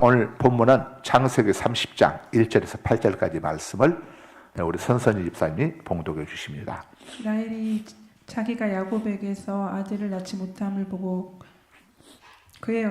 오늘 본문은 창세기 30장 1절에서 8절까지 말씀을 우리 선선희 집사님이 봉독해 주십니다. 라헬이 자기가 야곱에게서 아들을 낳지 못함을 보고 그의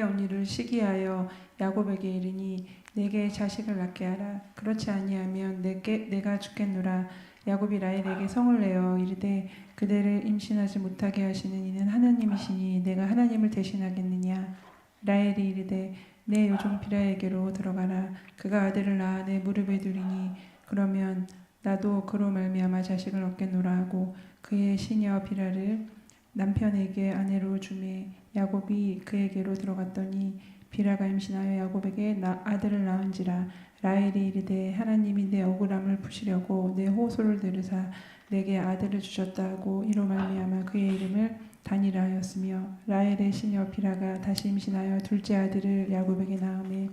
언니를 시기하여 야곱에게 이르니 내게 자식을 낳게 하라. 그렇지 아니하면 내가 죽겠노라. 야곱이 라헬에게 성을 내어 이르되 그대를 임신하지 못하게 하시는 이는 하나님이시니 내가 하나님을 대신하겠느냐. 라헬이 이르되 내 요종 비라에게로 들어가라. 그가 아들을 낳아 내 무릎에 두리니 그러면 나도 그로 말미암아 자식을 얻겠노라 하고 그의 시녀 비라를 남편에게 아내로 주매 야곱이 그에게로 들어갔더니 비라가 임신하여 야곱에게 아들을 낳은지라. 라헬이 이르되 하나님이 내 억울함을 푸시려고 내 호소를 들으사 내게 아들을 주셨다 하고 이로 말미암아 그의 이름을 단이라 하였으며 라헬의 시녀 비라가 다시 임신하여 둘째 아들을 야곱에게 낳으매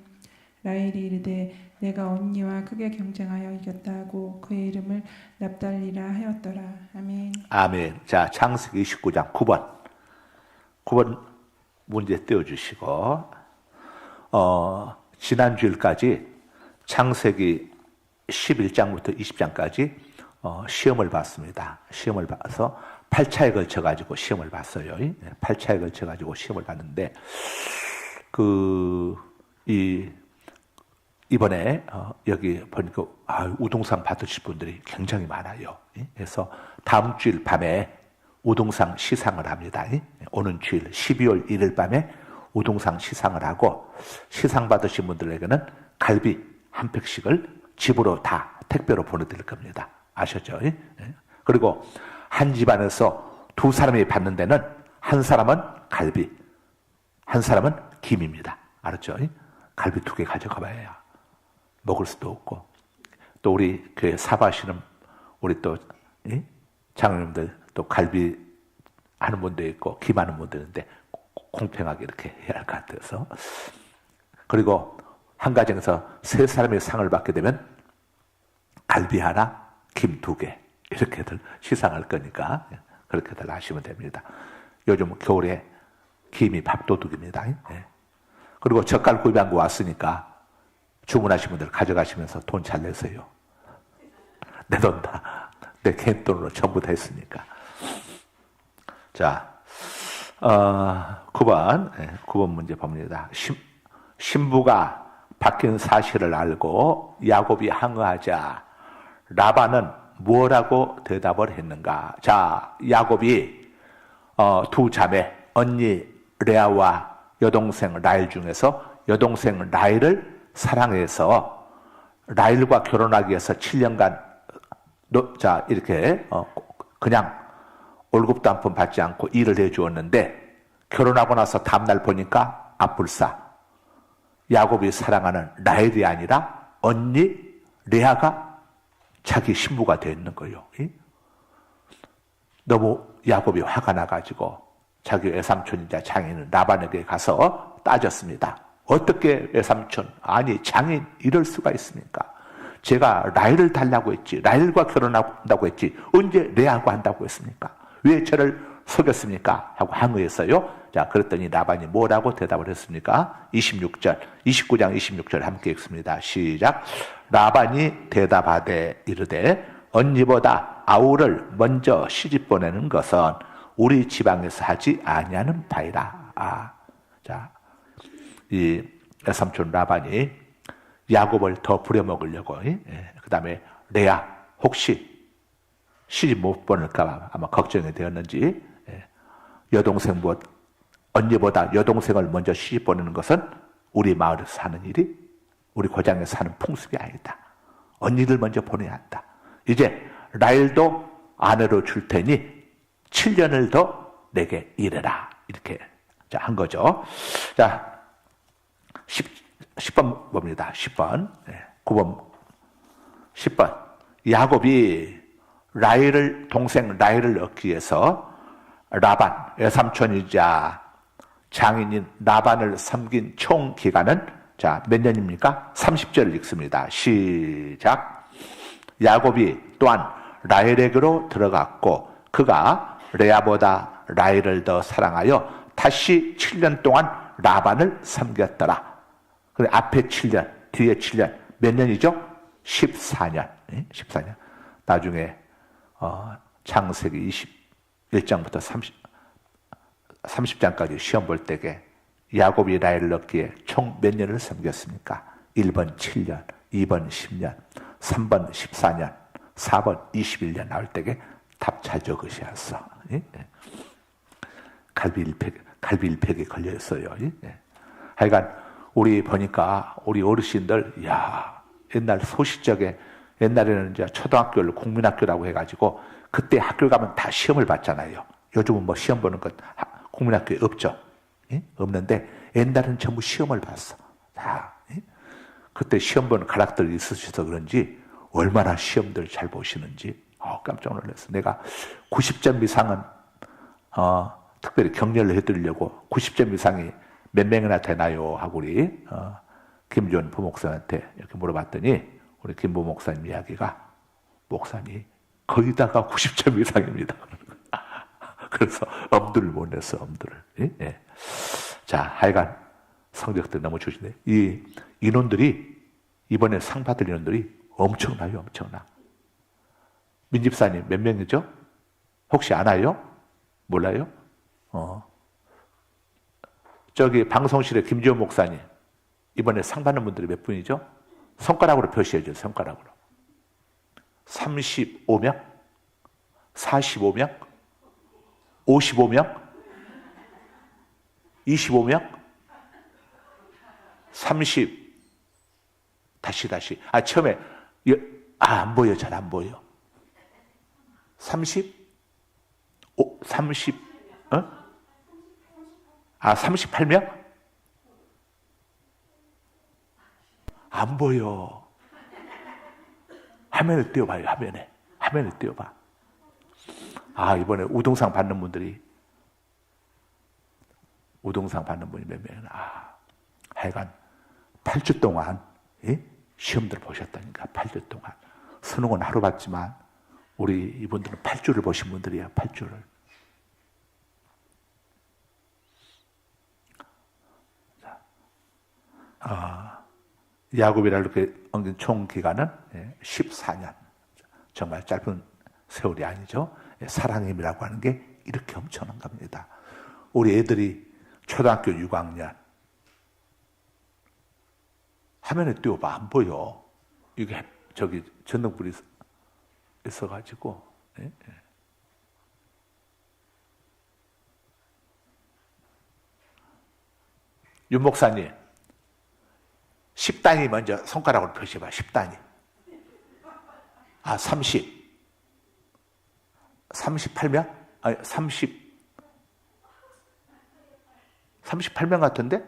라헬이 이르되 내가 언니와 크게 경쟁하여 이겼다 하고 그의 이름을 납달리라 하였더라. 아멘. 아멘. 자, 창세기 29장 9번 문제 띄워주시고 지난 주일까지 창세기 11장부터 20장까지 시험을 봤습니다. 시험을 봐서 8차에 걸쳐가지고 시험을 봤어요. 8차에 걸쳐가지고 시험을 봤는데 이번에 여기 보니까 우동상 받으실 분들이 굉장히 많아요. 그래서 다음 주일 밤에 우동상 시상을 합니다. 오는 주일 12월 1일 밤에 우동상 시상을 하고 시상 받으신 분들에게는 갈비 한 팩씩을 집으로 다 택배로 보내드릴 겁니다. 아셨죠? 그리고 한 집안에서 두 사람이 받는 데는 한 사람은 갈비, 한 사람은 김입니다. 알았죠? 갈비 2개 가져가 봐야 먹을 수도 없고 또 우리 교회 사바하시는 우리 또 장로님들 또 갈비 하는 분도 있고 김 하는 분도 있는데 공평하게 이렇게 해야 할 것 같아서 그리고 한 가정에서 3사람의 상을 받게 되면 갈비 하나, 김 2개 이렇게들 시상할 거니까 그렇게들 하시면 됩니다. 요즘 겨울에 김이 밥도둑입니다. 그리고 젓갈 구입한 거 왔으니까 주문하신 분들 가져가시면서 돈 잘 내세요. 내 돈 다, 내 개인 돈으로 전부 다 했으니까. 자, 9번 문제 봅니다. 신부가 바뀐 사실을 알고 야곱이 항의하자 라반은 뭐라고 대답을 했는가? 자, 야곱이 두 자매 언니 레아와 여동생 라헬 중에서 여동생 라헬을 사랑해서 라헬과 결혼하기 위해서 7년간 이렇게 그냥 월급도 한 푼 받지 않고 일을 해주었는데 결혼하고 나서 다음날 보니까 아뿔싸 야곱이 사랑하는 라헬이 아니라 언니 레아가 자기 신부가 되어 있는 거예요. 너무 야곱이 화가 나가지고 자기 외삼촌이자 장인은 라반에게 가서 따졌습니다. 어떻게 외삼촌, 아니 장인 이럴 수가 있습니까? 제가 라헬을 달라고 했지, 라헬과 결혼한다고 했지 언제 레아하고 한다고 했습니까? 왜 저를 속였습니까? 하고 항의했어요. 자, 그랬더니 라반이 뭐라고 대답을 했습니까? 29장 26절 함께 읽습니다. 시작. 라반이 대답하되 이르되 언니보다 아우를 먼저 시집 보내는 것은 우리 지방에서 하지 아니하는 바이라. 자, 이 외삼촌 라반이 야곱을 더 부려먹으려고 그 다음에 레아 혹시 시집 못 보낼까 봐 아마 걱정이 되었는지 언니보다 여동생을 먼저 시집 보내는 것은 우리 마을에서 하는 일이 우리 고장에서 하는 풍습이 아니다. 언니를 먼저 보내야 한다. 이제 라헬도 아내로 줄 테니 7년을 더 내게 일해라. 이렇게 한 거죠. 자, 10번 봅니다. 10번. 9번. 10번. 야곱이 동생 라헬을 얻기 위해서 라반, 외삼촌이자 장인인 라반을 섬긴 총 기간은 자, 몇 년입니까? 30절을 읽습니다. 시작. 야곱이 또한 라헬에게로 들어갔고 그가 레아보다 라헬을 더 사랑하여 다시 7년 동안 라반을 섬겼더라. 그래 앞에 7년, 뒤에 7년, 몇 년이죠? 14년. 14년. 나중에 창세기 21장부터 30장까지 시험 볼 때에 야곱이 라헬을 얻기에 총 몇 년을 섬겼습니까? 1번 7년, 2번 10년, 3번 14년, 4번 21년 나올 때에 답 잘 적으셨어. 갈비일팩에 걸려 있어요. 하여간 우리 보니까 우리 어르신들 옛날 소시적에 옛날에는 이제 초등학교를 국민학교라고 해가지고 그때 학교 가면 다 시험을 봤잖아요. 요즘은 뭐 시험 보는 것 국민학교에 없죠. 없는데 옛날에는 전부 시험을 봤어. 다. 그때 시험 보는 가락들이 있으셔서 그런지 얼마나 시험들 잘 보시는지 깜짝 놀랐어. 내가 90점 이상은 특별히 격려를 해드리려고 90점 이상이 몇 명이나 되나요? 하고 우리 김준 부목사한테 이렇게 물어봤더니 우리 김부 목사님 이야기가 목사님 거의 다가 90점 이상입니다. 그래서 엄두를 못 냈어, 엄두를. 예. 자, 하여간 성적들 너무 좋으신데 이 인원들이 이번에 상 받을 인원들이 엄청나요, 엄청나. 민집사님 몇 명이죠? 혹시 아나요? 몰라요? 저기 방송실에 김지호 목사님 이번에 상 받는 분들이 몇 분이죠? 손가락으로 표시해줘요. 손가락으로. 35명? 45명? 55명? 25명? 30 다시 처음에 안 보여. 잘 안 보여. 30? 30 38명? 안 보여. 화면을 띄워봐요. 화면을 띄워봐. 이번에 우등상 받는 분이 몇 명이나. 하여간 8주 동안 시험들 보셨다니까. 8주 동안. 수능은 하루 봤지만 우리 이분들은 8주를 보신 분들이야. 8주를. 야곱이라 이렇게 엉긴 총 기간은 14년. 정말 짧은 세월이 아니죠. 사랑임이라고 하는 게 이렇게 엄청난 겁니다. 우리 애들이 초등학교 6학년 화면에 띄워봐. 안 보여. 이게 저기 전등불이 있어가지고. 윤 목사님 10단위 먼저 손가락으로 표시해봐. 10단위. 38명? 아니 38명 같은데?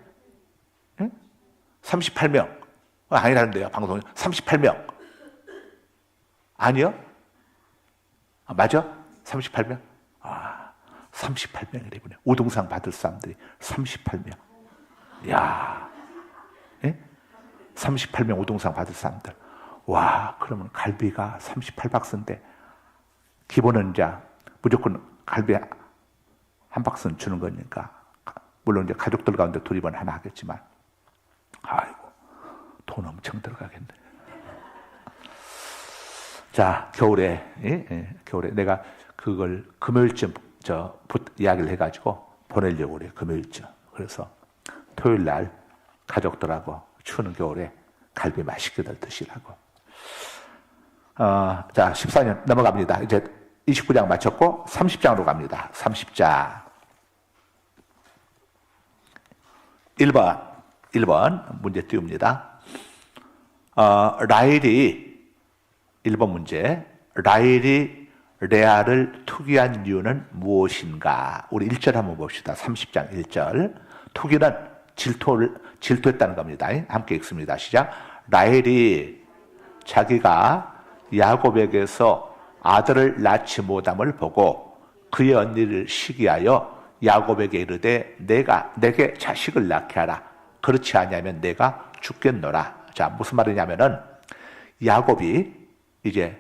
38명. 아니라는데요, 방송에. 38명. 아니요? 맞아? 38명? 38명이래군요. 우등상 받을 사람들이 38명. 야, 38명 우등상 받을 사람들. 와, 그러면 갈비가 38박스인데, 기본은 이제 무조건 갈비 한 박스는 주는 거니까, 물론 이제 가족들 가운데 둘이번 하나 하겠지만, 아이고, 돈 엄청 들어가겠네. 자, 겨울에 내가 그걸 금요일쯤 이야기를 해가지고 보내려고 그래요. 금요일쯤. 그래서 토요일 날 가족들하고 추운 겨울에 갈비 맛있게들 드시라고. 자, 14년 넘어갑니다. 이제 29장 마쳤고 30장으로 갑니다. 30장. 1번 문제 띄웁니다. 라헬이 1번 문제. 라헬이 레아를 투기한 이유는 무엇인가? 우리 1절 한번 봅시다. 30장 1절. 투기는 질투했다는 겁니다. 함께 읽습니다. 시작. 라헬이 자기가 야곱에게서 아들을 낳지 못함을 보고 그의 언니를 시기하여 야곱에게 이르되 내게 자식을 낳게 하라. 그렇지 아니하면 내가 죽겠노라. 자, 무슨 말이냐면은 야곱이 이제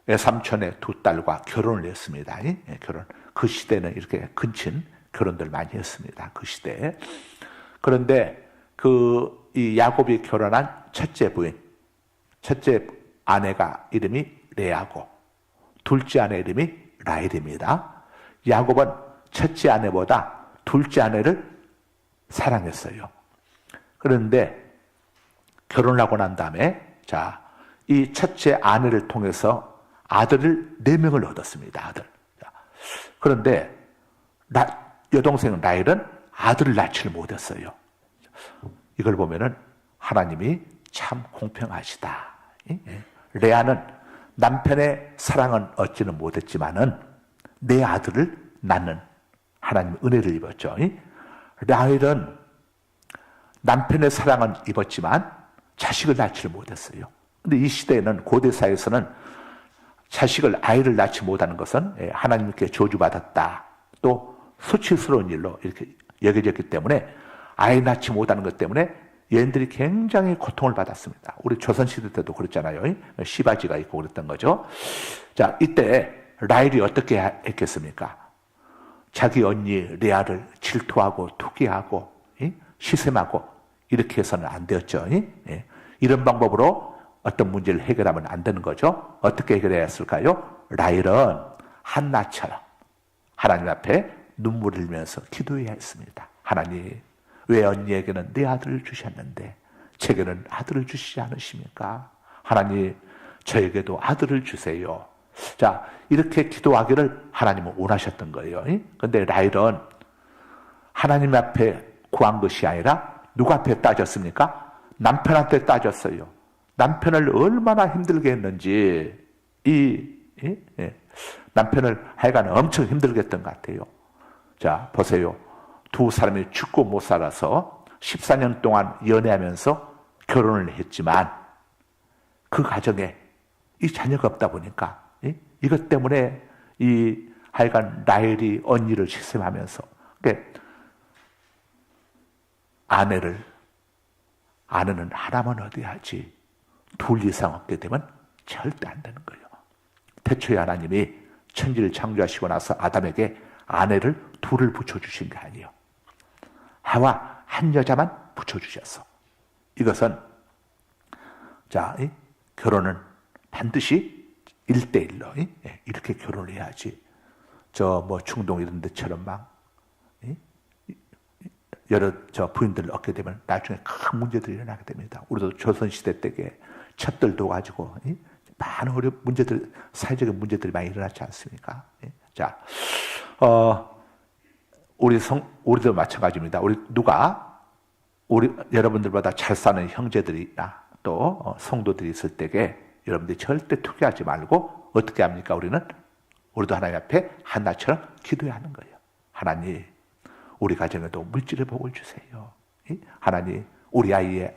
외삼촌의 두 딸과 결혼을 했습니다. 결혼. 그 시대는 이렇게 근친 결혼들 많이 했습니다. 그 시대에. 그런데 이 야곱이 결혼한 첫째 부인, 첫째 아내가 이름이 레아고 둘째 아내 이름이 라헬입니다. 야곱은 첫째 아내보다 둘째 아내를 사랑했어요. 그런데 결혼을 하고 난 다음에 이 첫째 아내를 통해서 아들을 4명을 얻었습니다. 아들. 그런데 여동생 라헬은 아들을 낳지를 못했어요. 이걸 보면은 하나님이 참 공평하시다. 레아는 남편의 사랑은 얻지는 못했지만은 내 아들을 낳는 하나님 은혜를 입었죠. 라헬은 남편의 사랑은 입었지만 자식을 낳지를 못했어요. 근데 이 시대에는 고대 사회에서는 아이를 낳지 못하는 것은 하나님께 저주받았다. 또 수치스러운 일로 이렇게 여겨졌기 때문에 아이 낳지 못하는 것 때문에 얘들이 굉장히 고통을 받았습니다. 우리 조선시대 때도 그랬잖아요. 시바지가 있고 그랬던 거죠. 자, 이때 라헬이 어떻게 했겠습니까? 자기 언니 레아를 질투하고 투기하고 시샘하고 이렇게 해서는 안 되었죠. 이런 방법으로 어떤 문제를 해결하면 안 되는 거죠. 어떻게 해결해야 했을까요? 라헬은 한나처럼 하나님 앞에 눈물을 흘리면서 기도해야 했습니다. 하나님, 왜 언니에게는 내 아들을 주셨는데 제게는 아들을 주시지 않으십니까? 하나님, 저에게도 아들을 주세요. 자, 이렇게 기도하기를 하나님은 원하셨던 거예요. 그런데 라헬은 하나님 앞에 구한 것이 아니라 누구 앞에 따졌습니까? 남편한테 따졌어요. 남편을 얼마나 힘들게 했는지 남편을 하여간 엄청 힘들게 했던 것 같아요. 자, 보세요. 두 사람이 죽고 못 살아서 14년 동안 연애하면서 결혼을 했지만 그 가정에 이 자녀가 없다 보니까 이것 때문에 하여간 라헬이 언니를 시샘하면서 아내는 하나만 얻어야 하지 둘 이상 얻게 되면 절대 안 되는 거예요. 태초에 하나님이 천지를 창조하시고 나서 아담에게 아내를 둘을 붙여주신 게 아니에요. 하와 한 여자만 붙여주셨어. 이것은 결혼은 반드시 1대1로 이렇게 결혼을 해야지 충동 이런 데처럼 막 여러 부인들을 얻게 되면 나중에 큰 문제들이 일어나게 됩니다. 우리도 조선시대 때에 첩들도 가지고 많은 문제들, 사회적인 문제들이 많이 일어났지 않습니까? 자, 우리도 마찬가지입니다. 우리 여러분들보다 잘 사는 형제들이나 또 성도들이 있을 때에 여러분들이 절대 투기하지 말고 어떻게 합니까? 우리도 하나님 앞에 한나처럼 기도해야 하는 거예요. 하나님, 우리 가정에도 물질의 복을 주세요. 하나님, 우리 아이의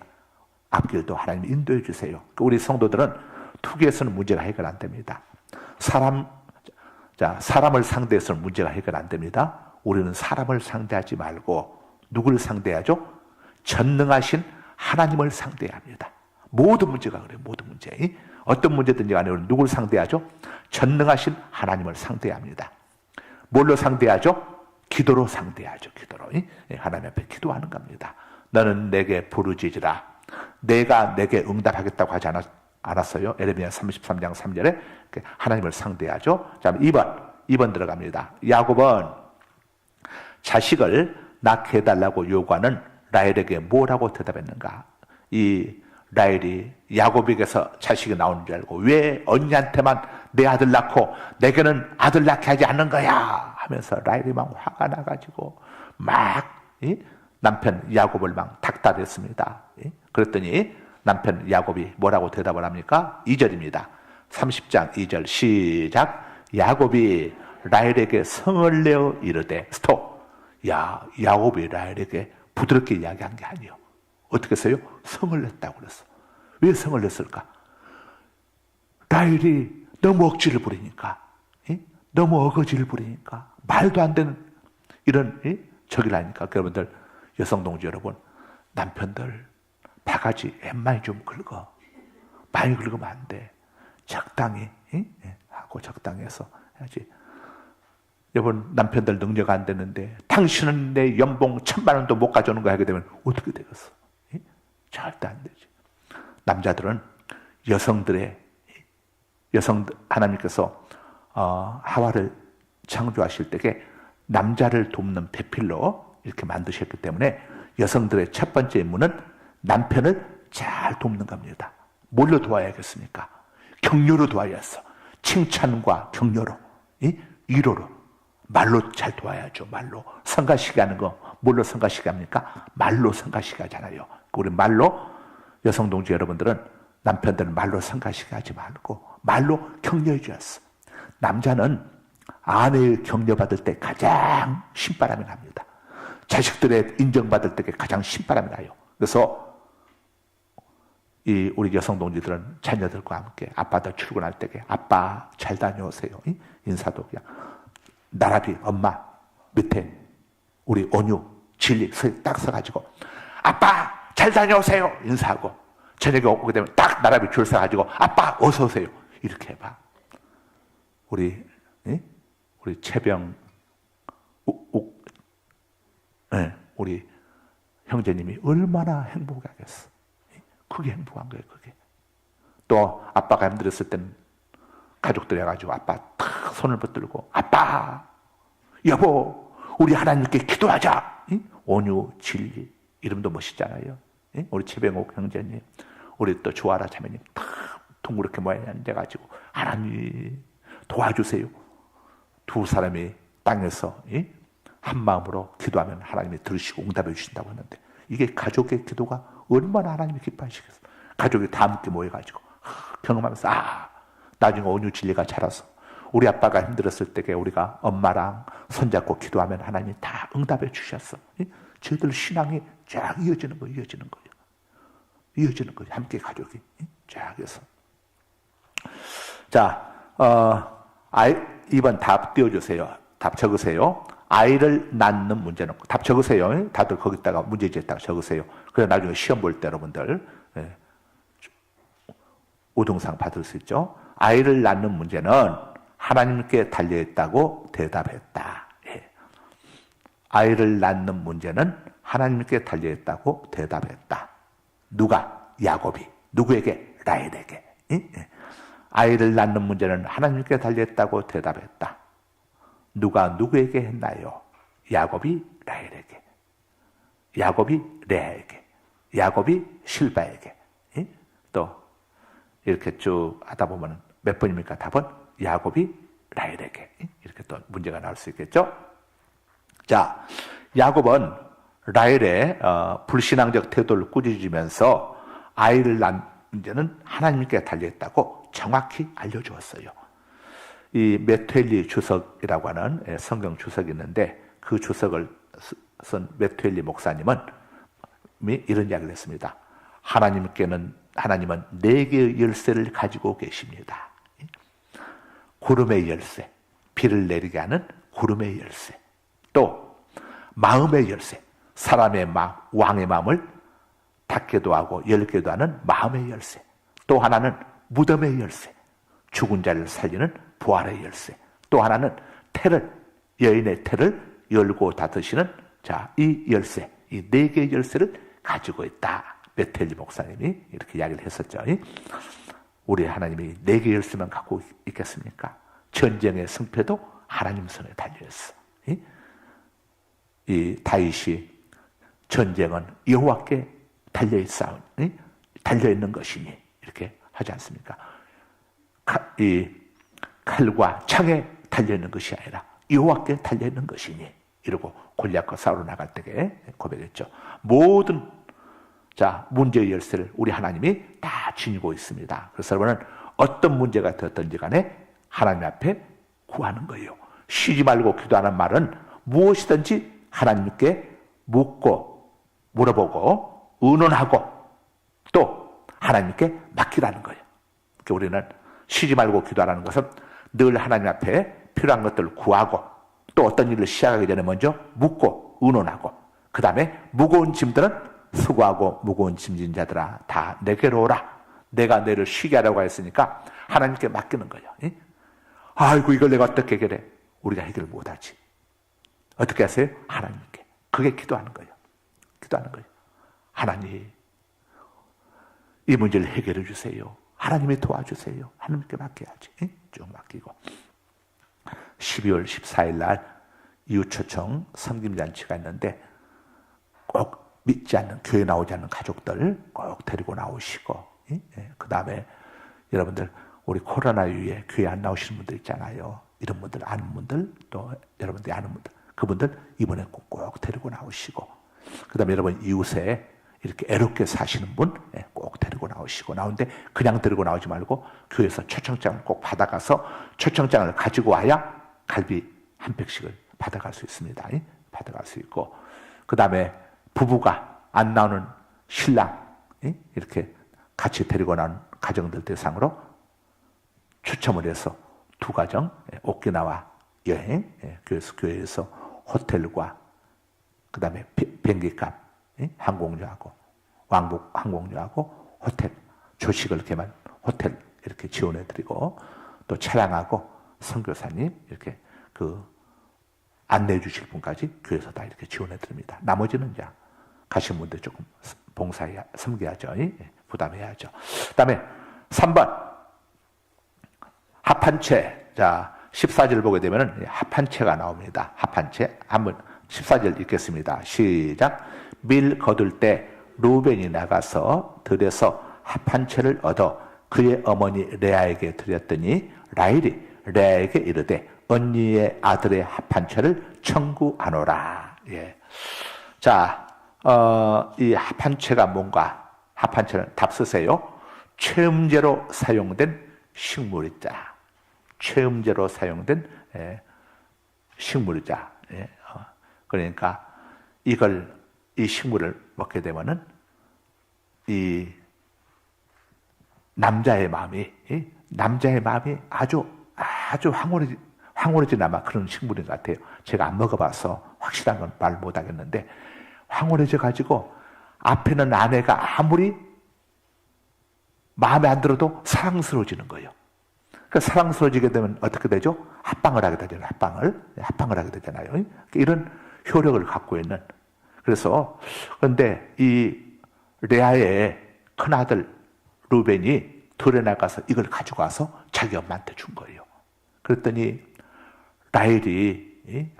앞길도 하나님 인도해 주세요. 우리 성도들은 투기에서는 문제가 해결 안 됩니다. 사람을 상대해서는 문제가 해결 안 됩니다. 우리는 사람을 상대하지 말고 누구를 상대하죠? 전능하신 하나님을 상대해야 합니다. 모든 문제가 그래요. 모든 문제. 어떤 문제든지 간에 우리는 누구를 상대하죠? 전능하신 하나님을 상대해야 합니다. 뭘로 상대하죠? 기도로 상대하죠. 기도로. 하나님 앞에 기도하는 겁니다. 너는 내게 부르짖으라. 내가 내게 응답하겠다고 하지 않았어요? 에레미야 33장 3절에 하나님을 상대하죠. 자, 2번 들어갑니다. 야곱은 자식을 낳게 해달라고 요구하는 라헬에게 뭐라고 대답했는가? 이 라헬이 야곱에게서 자식이 나오는 줄 알고 왜 언니한테만 내 아들 낳고 내게는 아들 낳게 하지 않는 거야? 하면서 라헬이 막 화가 나가지고 막 남편 야곱을 막 닥달했습니다. 그랬더니 남편 야곱이 뭐라고 대답을 합니까? 2절입니다. 30장 2절 시작. 야곱이 라헬에게 성을 내어 이르되 스톱. 야곱이 라헬에게 부드럽게 이야기한 게 아니에요. 어떻게 했어요? 성을 냈다고 그랬어. 왜 성을 냈을까? 라헬이 너무 억지를 부리니까, 너무 어거지를 부리니까, 말도 안 되는 이런 저기를 하니까. 여러분들, 여성 동지 여러분, 남편들 바가지 엠마이 좀 긁어. 많이 긁으면 안 돼. 적당히 하고 적당히 해서 해야지. 여러분, 남편들 능력 안 되는데 당신은 내 연봉 1,000만 원도 못 가져오는 거 하게 되면 어떻게 되겠어? 절대 안 되죠. 남자들은 하나님께서 하와를 창조하실 때에 남자를 돕는 배필로 이렇게 만드셨기 때문에 여성들의 첫 번째 임무는 남편을 잘 돕는 겁니다. 뭘로 도와야겠습니까? 격려로 도와야겠어. 칭찬과 격려로, 위로로, 말로 잘 도와야죠. 말로. 성가시게 하는 거 뭘로 성가시게 합니까? 말로 성가시게 하잖아요. 우리 말로, 여성 동지 여러분들은 남편들은 말로 성가시게 하지 말고 말로 격려해 주었어. 남자는 아내의 격려받을 때 가장 신바람이 납니다. 자식들의 인정받을 때 가장 신바람이 나요. 그래서 우리 여성 동지들은 자녀들과 함께 아빠들 출근할 때에 아빠 잘 다녀오세요. 인사도 그냥 나라비 엄마 밑에 우리 온유 진리 딱 서가지고 아빠 잘 다녀오세요 인사하고 저녁에 오게 되면 딱 나라비 줄 서가지고 아빠 어서 오세요 이렇게 해봐. 우리 채병 우리 형제님이 얼마나 행복하겠어. 그게 행복한 거예요. 그게. 또 아빠가 힘들었을 때는 가족들이 해가지고 아빠 탁 손을 붙들고 아빠 여보 우리 하나님께 기도하자. 온유 진리 이름도 멋있잖아요. 우리 최병옥 형제님 우리 또 조아라 자매님 탁 둥그렇게 모여 앉아가지고 하나님 도와주세요. 두 사람이 땅에서 한 마음으로 기도하면 하나님이 들으시고 응답해 주신다고 하는데 이게 가족의 기도가 얼마나 하나님이 기뻐하시겠어요. 가족이 다 함께 모여가지고 경험하면서 나중에 온유 진리가 자라서 우리 아빠가 힘들었을 때 우리가 엄마랑 손잡고 기도하면 하나님이 다 응답해 주셨어. 저희들 신앙이 쫙 이어지는 거예요. 이어지는 거예요. 함께 가족이 쫙 해서. 자, 2번 답 띄워주세요. 답 적으세요. 아이를 낳는 문제는 답 적으세요. 다들 거기다가 문제지에다가 적으세요. 그래 나중에 시험 볼 때 여러분들 우등상 받을 수 있죠. 아이를 낳는 문제는 하나님께 달려있다고 대답했다. 아이를 낳는 문제는 하나님께 달려있다고 대답했다. 누가? 야곱이. 누구에게? 라헬에게. 아이를 낳는 문제는 하나님께 달려있다고 대답했다. 누가 누구에게 했나요? 야곱이 라헬에게. 야곱이 레아에게. 야곱이 실바에게. 또 이렇게 쭉 하다 보면 몇 번입니까? 답은 야곱이 라헬에게. 이렇게 또 문제가 나올 수 있겠죠? 자, 야곱은 라헬의 불신앙적 태도를 꾸짖으면서 아이를 낳은 문제는 하나님께 달려있다고 정확히 알려주었어요. 이 메투엘리 주석이라고 하는 성경 주석이 있는데 그 주석을 쓴 메투엘리 목사님은 이런 이야기를 했습니다. 하나님은 4개의 열쇠를 가지고 계십니다. 구름의 열쇠, 비를 내리게 하는 구름의 열쇠, 또 마음의 열쇠, 사람의 왕의 마음을 닫게도 하고 열게도 하는 마음의 열쇠, 또 하나는 무덤의 열쇠, 죽은 자를 살리는 부활의 열쇠, 또 하나는 여인의 태를 열고 닫으시는 이 열쇠, 이 4개의 열쇠를 가지고 있다. 메텔리 목사님이 이렇게 이야기를 했었죠. 우리 하나님이 4개의 열쇠만 갖고 있겠습니까? 전쟁의 승패도 하나님 손에 달려있어. 이 다윗이 전쟁은 여호와께 달려있는 것이니 이렇게 하지 않습니까? 이 칼과 창에 달려있는 것이 아니라 여호와께 달려있는 것이니 이러고 골리앗과 싸우러 나갈 때에 고백했죠. 모든 문제의 열쇠를 우리 하나님이 다 지니고 있습니다. 그래서 여러분은 어떤 문제가 되었든지 간에 하나님 앞에 구하는 거예요. 쉬지 말고 기도하는 말은 무엇이든지 하나님께 묻고 물어보고 의논하고 또 하나님께 맡기라는 거예요. 그러니까 우리는 쉬지 말고 기도하라는 것은 늘 하나님 앞에 필요한 것들을 구하고 또 어떤 일을 시작하기 전에 먼저 묻고 의논하고 그 다음에 무거운 짐들은 수고하고 무거운 짐진 자들아 다 내게로 오라. 내가 너를 쉬게 하라고 했으니까 하나님께 맡기는 거예요. 아이고 이걸 내가 어떻게 해결해? 우리가 해결 못하지. 어떻게 하세요? 하나님께. 그게 기도하는 거예요. 기도하는 거예요. 하나님 이 문제를 해결해 주세요. 하나님이 도와주세요. 하나님께 맡겨야지. 쭉 맡기고 12월 14일 날 이웃초청 섬김잔치가 있는데 꼭 믿지 않는, 교회 나오지 않는 가족들 꼭 데리고 나오시고, 그 다음에 여러분들 우리 코로나 이후에 교회 안 나오시는 분들 있잖아요. 이런 분들, 아는 분들, 또 여러분들이 아는 분들, 그분들 이번에 꼭 데리고 나오시고, 그 다음에 여러분 이웃에 이렇게 애롭게 사시는 분 꼭 데리고 나오시고, 나오는데 그냥 데리고 나오지 말고 교회에서 초청장을 꼭 받아가서 초청장을 가지고 와야 갈비 한 팩씩을 받아갈 수 있습니다. 받아갈 수 있고, 그 다음에 부부가 안 나오는 신랑 이렇게 같이 데리고 나온 가정들 대상으로 추첨을 해서 2가정 오키나와 여행, 교회에서 호텔과 그 다음에 비행기값, 항공료하고 왕복 항공료하고 호텔, 조식을 개만 호텔 이렇게 지원해드리고, 또 차량하고 선교사님 이렇게 그 안내해 주실 분까지 교회에서 다 이렇게 지원해 드립니다. 나머지는 이제 가신 분들 조금 봉사해야, 섬겨야죠. 부담해야죠. 그 다음에 3번. 합한채. 자, 14절 보게 되면은 합한채가 나옵니다. 합한채. 한번 14절 읽겠습니다. 시작. 밀 거둘 때 루벤이 나가서 들에서 합한채를 얻어 그의 어머니 레아에게 드렸더니 라헬이 레아에게 이르되 언니의 아들의 합한채를 청구하노라. 예. 자, 이 합한채가 뭔가? 합한채는 답 쓰세요. 체험제로 사용된 식물이자. 체험제로 사용된 식물이자. 그러니까 이 식물을 먹게 되면은 이 남자의 마음이 아주 황홀해진 아마 그런 식물인 것 같아요. 제가 안 먹어봐서 확실한 건 말 못하겠는데, 황홀해져 가지고 앞에는 아내가 아무리 마음에 안 들어도 사랑스러워지는 거예요. 그러니까 사랑스러워지게 되면 어떻게 되죠? 합방을 하게 되잖아요. 합방을 하게 되잖아요. 이런 효력을 갖고 있는. 그래서 그런데 이 레아의 큰아들 루벤이 들에 나가서 이걸 가지고 와서 자기 엄마한테 준 거예요. 그랬더니 라헬이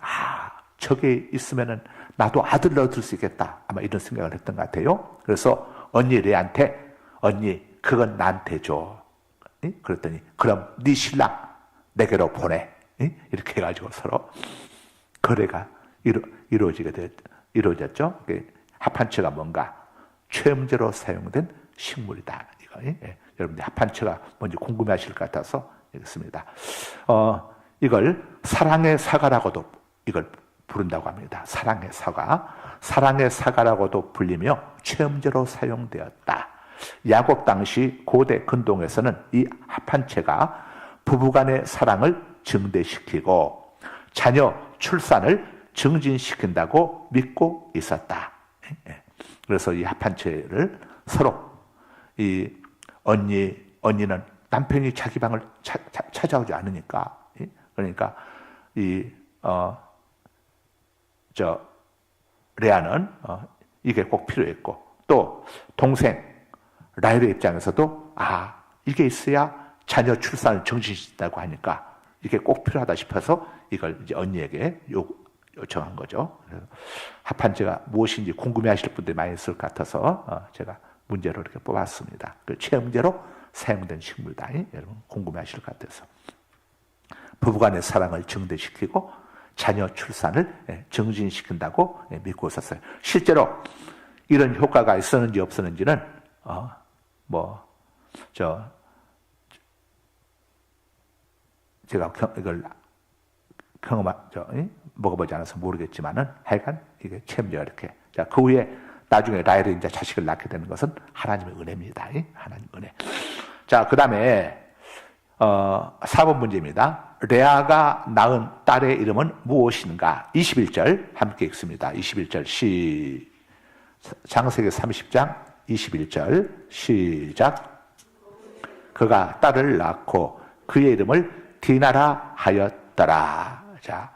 저게 있으면은 나도 아들 얻을 수 있겠다, 아마 이런 생각을 했던 것 같아요. 그래서 언니 레한테, 언니 그건 나한테 줘. 그랬더니 그럼 네 신랑 내게로 보내. 이렇게 해가지고 서로 거래가 이루어졌죠. 합한채가 뭔가? 체험제로 사용된 식물이다. 이거. 여러분들 합한채가 뭔지 궁금해하실 것 같아서 읽습니다. 이걸 사랑의 사과라고도 이걸 부른다고 합니다. 사랑의 사과. 사랑의 사과라고도 불리며 체험제로 사용되었다. 야곱 당시 고대 근동에서는 이 합한채가 부부간의 사랑을 증대시키고 자녀 출산을 증진시킨다고 믿고 있었다. 그래서 이 합한채를 서로 이 언니는 남편이 자기 방을 찾아오지 않으니까, 그러니까 레아는 이게 꼭 필요했고, 또 동생 라헬의 입장에서도 이게 있어야 자녀 출산을 증진시킨다고 하니까 이게 꼭 필요하다 싶어서 이걸 이제 언니에게 요청한 거죠. 합한채가 무엇인지 궁금해하실 분들이 많이 있을 것 같아서 제가 문제로 이렇게 뽑았습니다. 그 체험제로 사용된 식물이다. 여러분 궁금해하실 것 같아서 부부간의 사랑을 증대시키고 자녀 출산을 증진시킨다고 믿고 있었어요. 실제로 이런 효과가 있었는지 없었는지는 제가 이걸 먹어보지 않아서 모르겠지만은 하여간 이게 체험제가 이렇게. 자, 그 후에 나중에 라헬이 이제 자식을 낳게 되는 것은 하나님의 은혜입니다. 하나님의 은혜. 자, 그 다음에 4번 문제입니다. 레아가 낳은 딸의 이름은 무엇인가? 21절 함께 읽습니다. 21절 창세기 30장 21절 시작. 그가 딸을 낳고 그의 이름을 디나라 하였더라. 자,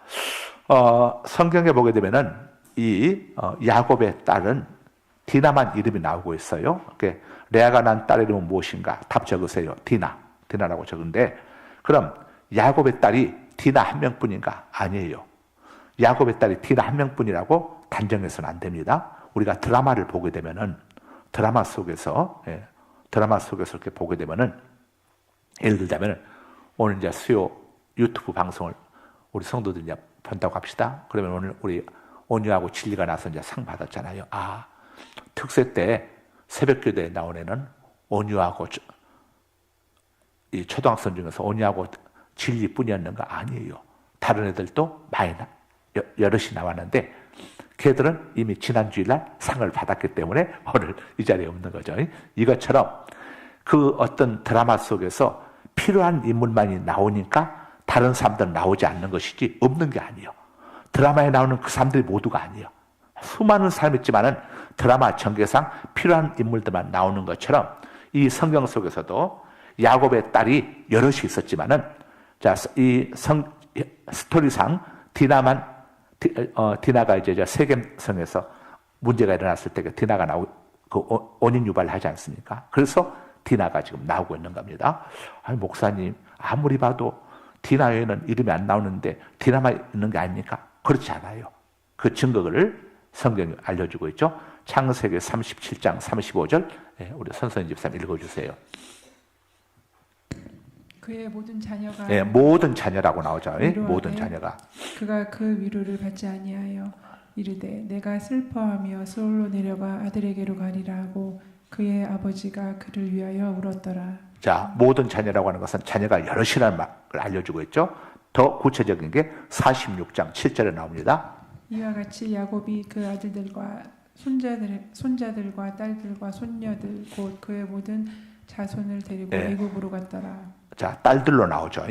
성경에 보게 되면은 이 야곱의 딸은 디나만 이름이 나오고 있어요. 레아가 낳은 딸 이름은 무엇인가? 답 적으세요. 디나라고 적은데, 그럼 야곱의 딸이 디나 한 명뿐인가? 아니에요. 야곱의 딸이 디나 한 명뿐이라고 단정해서는 안 됩니다. 우리가 드라마를 보게 되면은, 드라마 속에서 이렇게 보게 되면은, 예를 들자면, 오늘 이제 수요 유튜브 방송을 우리 성도들 이제 본다고 합시다. 그러면 오늘 우리 온유하고 진리가 나서 이제 상 받았잖아요. 특세 때 새벽 교대에 나온 애는 온유하고 이 초등학생 중에서 온유하고 진리뿐이었는가? 아니에요. 다른 애들도 여럿이 나왔는데 걔들은 이미 지난 주일날 상을 받았기 때문에 오늘 이 자리에 없는 거죠. 이것처럼 그 어떤 드라마 속에서 필요한 인물만이 나오니까 다른 사람들은 나오지 않는 것이지 없는 게 아니에요. 드라마에 나오는 그 사람들이 모두가 아니에요. 수많은 사람이 있지만은 드라마 전개상 필요한 인물들만 나오는 것처럼 이 성경 속에서도 야곱의 딸이 여럿이 있었지만은 이 스토리상 디나가 이제 세겜성에서 문제가 일어났을 때 디나가 원인 유발을 하지 않습니까? 그래서 디나가 지금 나오고 있는 겁니다. 목사님, 아무리 봐도 디나 외에는 이름이 안 나오는데 디나만 있는 게 아닙니까? 그렇지 않아요. 그 증거를 성경이 알려주고 있죠. 창세기 37장 35절 우리 선선희 집사님 읽어주세요. 그의 모든 자녀가 모든 자녀라고 나오죠. 모든 자녀가 그가 그 위로를 받지 아니하여 이르되 내가 슬퍼하며 서울로 내려가 아들에게로 가리라 하고 그의 아버지가 그를 위하여 울었더라. 자, 모든 자녀라고 하는 것은 자녀가 여럿이라는 말을 알려주고 있죠. 더 구체적인 게 46장 7절에 나옵니다. 이와 같이 야곱이 그 아들들과 손자들과 딸들과 손녀들 곧 그의 모든 자손을 데리고 애굽으로 갔더라. 자, 딸들로 나오죠.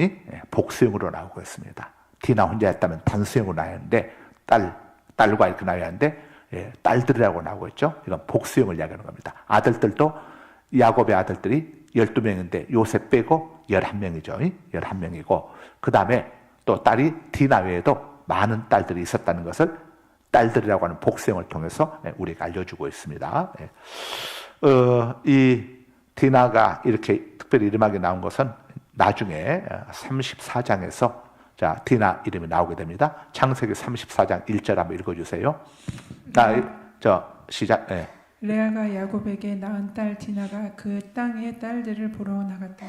복수형으로 나오고 있습니다. 디나 혼자였다면 단수형으로 나왔는데 딸과 이렇게 나왔는데 딸들이라고 나오고 있죠. 이건 복수형을 이야기하는 겁니다. 아들들도 야곱의 아들들이 12명인데 요셉 빼고 11명이죠. 11명이고 그 다음에 또 딸이 디나 외에도 많은 딸들이 있었다는 것을 딸들이라고 하는 복수형을 통해서 우리가 알려주고 있습니다. 이 디나가 이렇게 특별히 이름하게 나온 것은 나중에 34장에서 자, 디나 이름이 나오게 됩니다. 창세기 34장 1절 한번 읽어주세요. 시작. 레아가 야곱에게 낳은 딸 디나가 그 땅의 딸들을 보러 나갔다.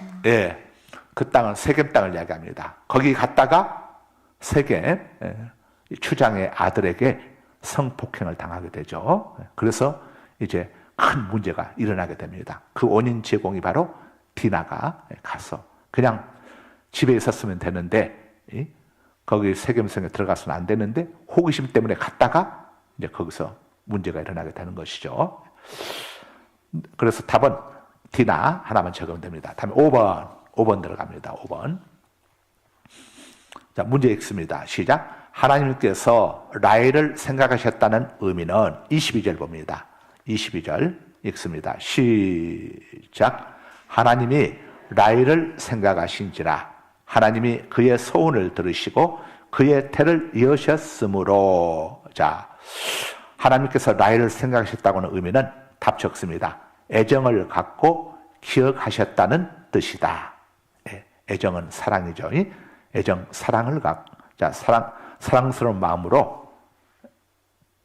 그 땅은 세겜 땅을 이야기합니다. 거기 갔다가 세겜 추장의 아들에게 성폭행을 당하게 되죠. 그래서 이제 큰 문제가 일어나게 됩니다. 그 원인 제공이 바로 디나가 가서 그냥 집에 있었으면 되는데 거기 세겜성에 들어가서는 안 되는데 호기심 때문에 갔다가 이제 거기서 문제가 일어나게 되는 것이죠. 그래서 답은 디나 하나만 적으면 됩니다. 다음에 5번 들어갑니다. 5번. 자, 문제 읽습니다. 시작. 하나님께서 라헬을 생각하셨다는 의미는 22절 봅니다. 22절 읽습니다. 시작. 하나님이 라헬을 생각하신지라 하나님이 그의 소원을 들으시고 그의 태를 이으셨으므로. 자, 하나님께서 라헬을 생각하셨다고는 의미는 답 적습니다. 애정을 갖고 기억하셨다는 뜻이다. 애정은 사랑이죠. 애정, 사랑을 갖고, 자, 사랑스러운 마음으로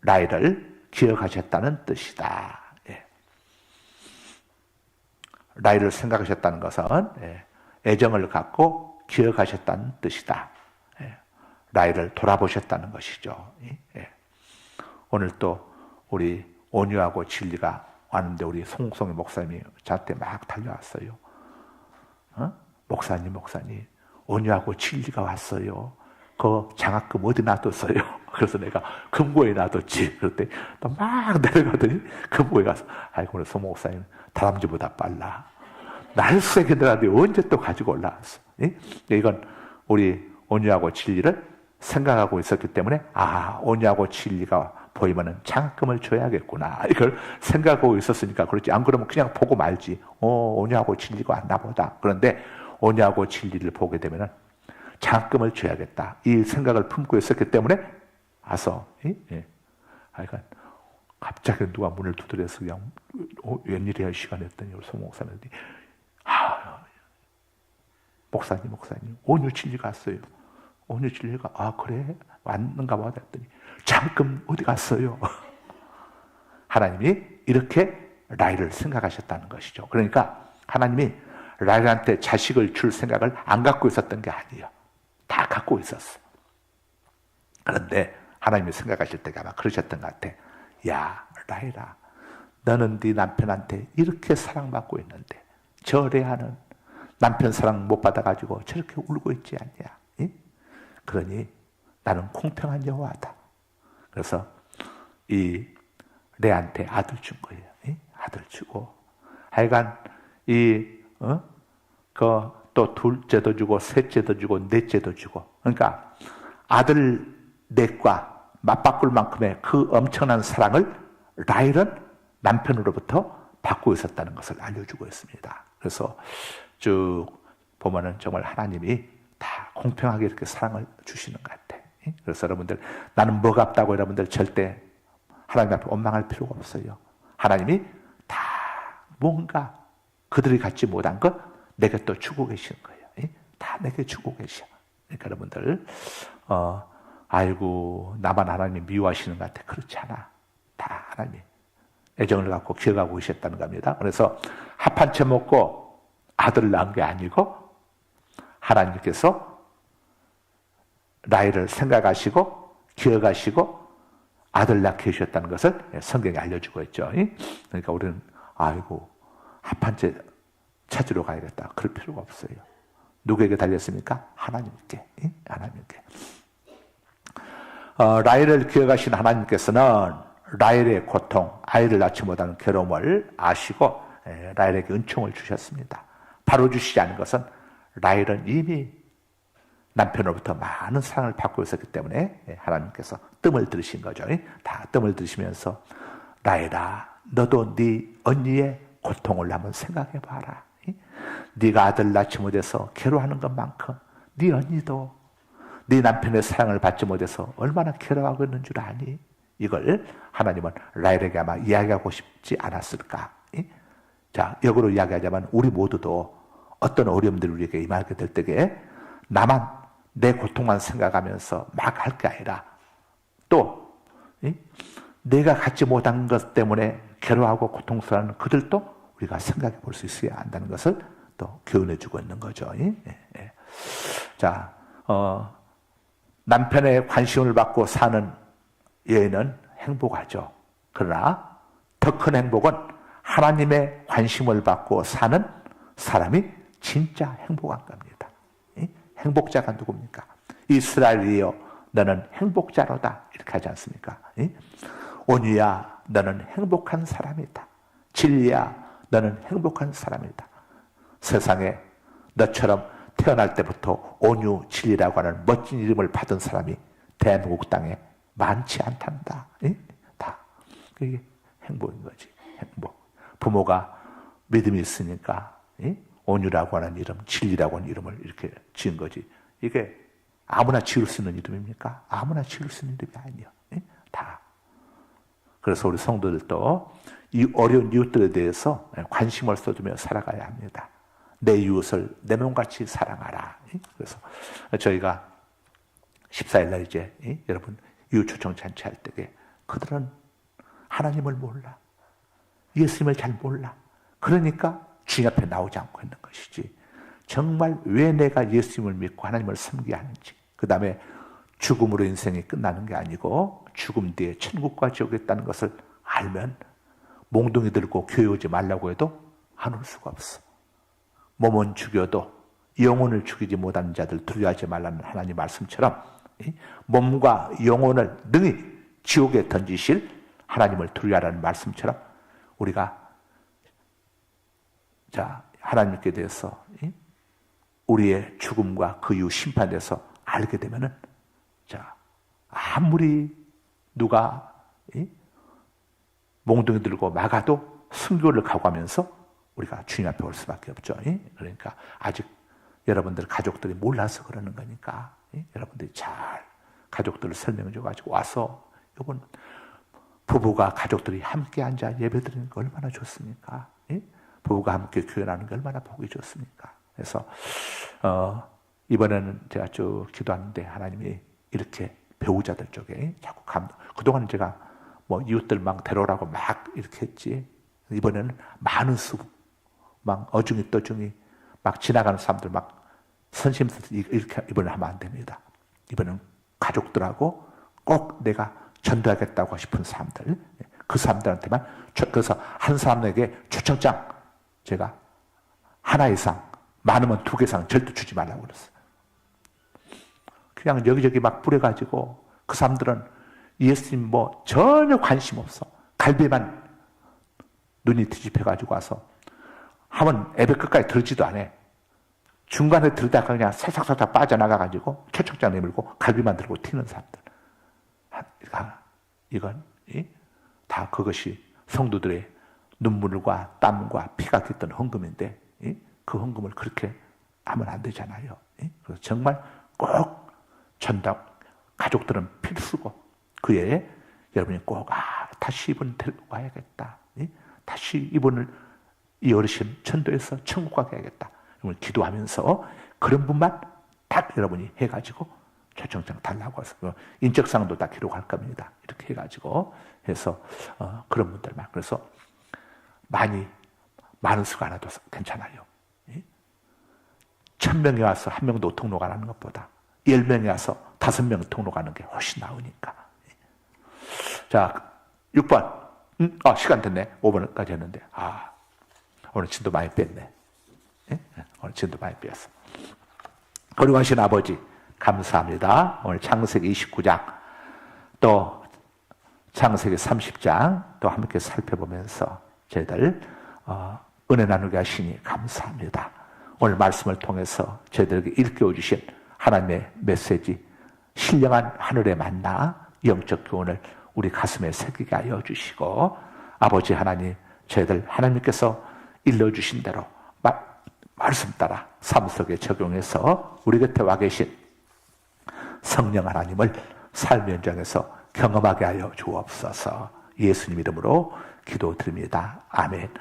라헬을 기억하셨다는 뜻이다. 라헬을 생각하셨다는 것은 애정을 갖고 기억하셨다는 뜻이다. 라헬을 돌아보셨다는 것이죠. 오늘 또 우리 온유하고 진리가 왔는데 우리 송송이 목사님이 저한테 막 달려왔어요. 목사님, 온유하고 진리가 왔어요. 그 장학금 어디 놔뒀어요? 그래서 내가 금고에 놔뒀지. 그랬더니 또 막 내려가더니 금고에 가서 아이고 오늘 송 목사님 다람쥐보다 빨라. 날쌔게 내놨는데 언제 또 가지고 올라왔어. 이건 우리 온유하고 진리를 생각하고 있었기 때문에 온유하고 진리가 보이면은 장학금을 줘야겠구나. 이걸 생각하고 있었으니까 그렇지. 안 그러면 그냥 보고 말지. 온유하고 진리가 왔나 보다. 그런데 온유하고 진리를 보게 되면은 장학금을 줘야겠다. 이 생각을 품고 있었기 때문에 와서, 갑자기 누가 문을 두드려서 그냥 웬일이야 시간 했더니 우리 송 목사님이 목사님 온유 진리가 왔어요. 온유 진리가 그래 왔는가 봐 했더니 잠깐 어디 갔어요? 하나님이 이렇게 라헬을 생각하셨다는 것이죠. 그러니까 하나님이 라헬한테 자식을 줄 생각을 안 갖고 있었던 게 아니에요. 다 갖고 있었어. 그런데 하나님이 생각하실 때가 아마 그러셨던 것 같아. 야 라헬아, 너는 네 남편한테 이렇게 사랑받고 있는데 저 레아는 남편 사랑 못 받아가지고 저렇게 울고 있지 않냐? 응? 그러니 나는 공평한 여호와다. 그래서 이 레아한테 아들 준 거예요. 응? 아들 주고 하여간 또 둘째도 주고 셋째도 주고 넷째도 주고, 그러니까 아들 넷과 맞바꿀 만큼의 그 엄청난 사랑을 라헬은 남편으로부터 받고 있었다는 것을 알려주고 있습니다. 그래서 쭉 보면은 정말 하나님이 다 공평하게 이렇게 사랑을 주시는 것 같아. 그래서 여러분들, 나는 뭐가 없다고 여러분들 절대 하나님 앞에 원망할 필요가 없어요. 하나님이 다 뭔가 그들이 갖지 못한 것 내게 또 주고 계시는 거예요. 다 내게 주고 계셔. 그러니까 여러분들 아이고 나만 하나님이 미워하시는 것 같아. 그렇지 않아. 다 하나님이 애정을 갖고 기억하고 계셨다는 겁니다. 그래서 합한 채 먹고 아들을 낳은 게 아니고 하나님께서 라헬을 생각하시고 기억하시고 아들 낳게 해주셨다는 것을 성경이 알려주고 있죠. 그러니까 우리는 아이고 합한 채 찾으러 가야겠다. 그럴 필요가 없어요. 누구에게 달렸습니까? 하나님께. 하나님께. 라헬을 기억하신 하나님께서는 라헬의 고통, 아이를 낳지 못하는 괴로움을 아시고 라헬에게 은총을 주셨습니다. 바로 주시지 않은 것은 라헬은 이미 남편으로부터 많은 사랑을 받고 있었기 때문에 하나님께서 뜸을 들이신 거죠. 다 뜸을 들이시면서 라헬아, 너도 네 언니의 고통을 한번 생각해 봐라. 네가 아들 낳지 못해서 괴로워하는 것만큼 네 언니도 네 남편의 사랑을 받지 못해서 얼마나 괴로워하고 있는 줄 아니? 이걸 하나님은 라헬에게 아마 이야기하고 싶지 않았을까? 자, 역으로 이야기하자면 우리 모두도 어떤 어려움들이 우리에게 임하게 될 때에 나만 내 고통만 생각하면서 막 할 게 아니라 또 내가 갖지 못한 것 때문에 괴로워하고 고통스러워하는 그들도 우리가 생각해 볼 수 있어야 한다는 것을 또 교훈해 주고 있는 거죠. 자, 남편의 관심을 받고 사는 여인은 행복하죠. 그러나 더 큰 행복은 하나님의 관심을 받고 사는 사람이 진짜 행복한 겁니다. 행복자가 누굽니까? 이스라엘이여 너는 행복자로다 이렇게 하지 않습니까? 온유야 너는 행복한 사람이다. 진리야 너는 행복한 사람이다. 세상에 너처럼 태어날 때부터 온유 진리라고 하는 멋진 이름을 받은 사람이 대한민국 땅에 많지 않단다. 다 그게 행복인 거지. 행복. 부모가 믿음이 있으니까 온유라고 하는 이름, 진리라고 하는 이름을 이렇게 지은 거지. 이게 아무나 지을 수 있는 이름입니까? 아무나 지을 수 있는 이름이 아니에요. 다. 그래서 우리 성도들도 이 어려운 이웃들에 대해서 관심을 쏟으며 살아가야 합니다. 내 이웃을 내 몸같이 사랑하라. 그래서 저희가 14일 날 이제 여러분 이웃 초청 잔치 할 때에 그들은 하나님을 몰라. 예수님을 잘 몰라. 그러니까 주님 앞에 나오지 않고 있는 것이지. 정말 왜 내가 예수님을 믿고 하나님을 섬겨야 하는지, 그 다음에 죽음으로 인생이 끝나는 게 아니고 죽음 뒤에 천국과 지옥이 있다는 것을 알면 몽둥이 들고 교회 오지 말라고 해도 안 올 수가 없어. 몸은 죽여도 영혼을 죽이지 못하는 자들 두려워하지 말라는 하나님 말씀처럼 몸과 영혼을 능히 지옥에 던지실 하나님을 두려워하라는 말씀처럼 우리가 자 하나님께 대해서 우리의 죽음과 그 이후 심판에서 알게 되면은 자 아무리 누가 몽둥이 들고 막아도 순교를 각오하면서 우리가 주님 앞에 올 수밖에 없죠. 그러니까 아직 여러분들 가족들이 몰라서 그러는 거니까 여러분들이 잘 가족들을 설명해 줘가지고 와서 이건 부부가 가족들이 함께 앉아 예배드리는 게 얼마나 좋습니까? 예? 부부가 함께 교회하는 게 얼마나 보기 좋습니까? 그래서 이번에는 제가 쭉 기도하는데 하나님이 이렇게 배우자들 쪽에 자꾸 그동안 제가 뭐 이웃들 막 데려오라고 막 이렇게 했지. 이번에는 많은 수, 막 어중이 떠중이 막 지나가는 사람들 막 선심들 이렇게 이번에 하면 안 됩니다. 이번에는 가족들하고 꼭 내가 전도하겠다고 싶은 사람들, 그 사람들한테만, 그래서 한 사람에게 초청장 제가 하나 이상, 많으면 2개 이상 절대 주지 말라고 그랬어요. 그냥 여기저기 막 뿌려가지고 그 사람들은 예수님 뭐 전혀 관심 없어. 갈비만 눈이 뒤집혀가지고 와서 하면 예배 끝까지 들지도 않아. 중간에 들다가 그냥 살짝살짝 빠져나가가지고 초청장 내밀고 갈비만 들고 튀는 사람들. 이건 다 그것이 성도들의 눈물과 땀과 피가 깃든 헌금인데 그 헌금을 그렇게 하면 안 되잖아요. 그래서 정말 꼭 전담 가족들은 필수고 그에 여러분이 꼭 다시 이분 데리고 와야겠다. 다시 이분을 이 어르신 전도해서 천국 가게 해야겠다. 여러분 기도하면서 그런 분만 딱 여러분이 해가지고 초청장 달라고 해서 인적사항도 다 기록할 겁니다. 이렇게 해가지고 해서 그런 분들만 그래서 많은 수가 안 와도 괜찮아요. 1000명이 와서 1명도 통로가 나는 것보다 10명이 와서 5명 통로가 나는 게 훨씬 나으니까. 자, 6번. 시간 됐네. 5번까지 했는데. 오늘 진도 많이 뺐네. 오늘 진도 많이 뺐어. 거룩하신 아버지, 감사합니다. 오늘 창세기 29장, 또 창세기 30장 또 함께 살펴보면서 저희들 은혜 나누게 하시니 감사합니다. 오늘 말씀을 통해서 저희들에게 일깨워 주신 하나님의 메시지, 신령한 하늘의 만나, 영적 교훈을 우리 가슴에 새기게 하여 주시고 아버지 하나님, 저희들 하나님께서 일러주신 대로 말씀 따라 삶 속에 적용해서 우리 곁에 와 계신 성령 하나님을 삶의 현장에서 경험하게 하여 주옵소서. 예수님 이름으로 기도드립니다. 아멘.